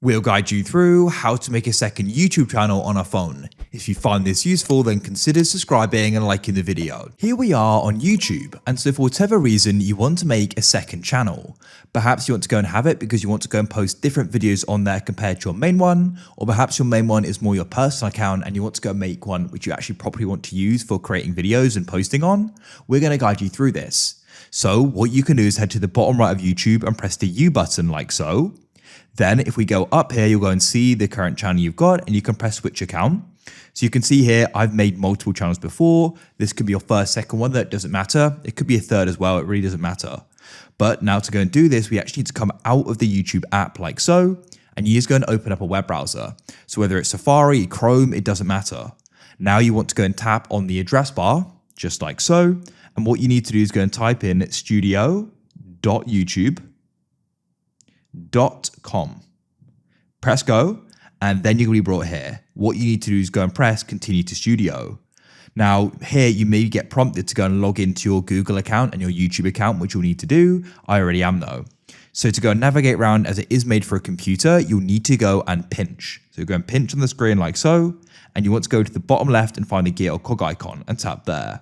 We'll guide you through how to make a second YouTube channel on a phone. If you find this useful, then consider subscribing and liking the video. Here we are on YouTube, and so for whatever reason you want to make a second channel. Perhaps you want to go and have it because you want to go and post different videos on there compared to your main one, or perhaps your main one is more your personal account and you want to go make one which you actually properly want to use for creating videos and posting on. We're going to guide you through this. So what you can do is head to the bottom right of YouTube and press the U button like so. Then if we go up here, you'll go and see the current channel you've got and you can press switch account. So you can see here, I've made multiple channels before. This could be your first, second one, that doesn't matter. It could be a third as well. It really doesn't matter. But now to go and do this, we actually need to come out of the YouTube app like so, and you just go and open up a web browser. So whether it's Safari, Chrome, it doesn't matter. Now you want to go and tap on the address bar, just like so. And what you need to do is go and type in studio.youtube.com. Press go, and then you're going to be brought here. What you need to do is go and press continue to studio. Now here you may get prompted to go and log into your Google account and your YouTube account, which you'll need to do. I already am though. So to go and navigate around, as it is made for a computer, you'll need to go and pinch. So go and pinch on the screen like so, and you want to go to the bottom left and find the gear or cog icon and tap there.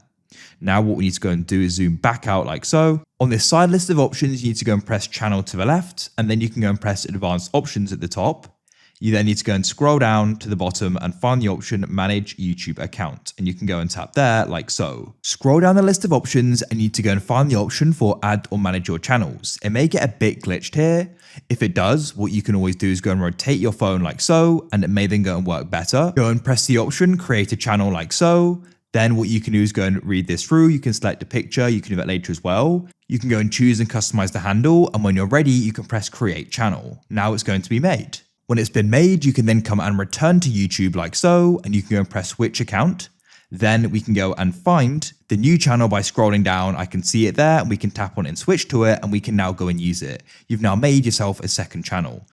Now what we need to go and do is zoom back out like so. On this side list of options, you need to go and press channel to the left, and then you can go and press advanced options at the top. You then need to go and scroll down to the bottom and find the option manage YouTube account, and you can go and tap there like so. Scroll down the list of options and you need to go and find the option for add or manage your channels. It may get a bit glitched here. If it does, what you can always do is go and rotate your phone like so, and it may then go and work better. Go and press the option create a channel like so. Then what you can do is go and read this through. You can select a picture. You can do that later as well. You can go and choose and customize the handle. And when you're ready, you can press create channel. Now it's going to be made. When it's been made, you can then come and return to YouTube like so, and you can go and press switch account. Then we can go and find the new channel by scrolling down. I can see it there, and we can tap on it and switch to it, and we can now go and use it. You've now made yourself a second channel.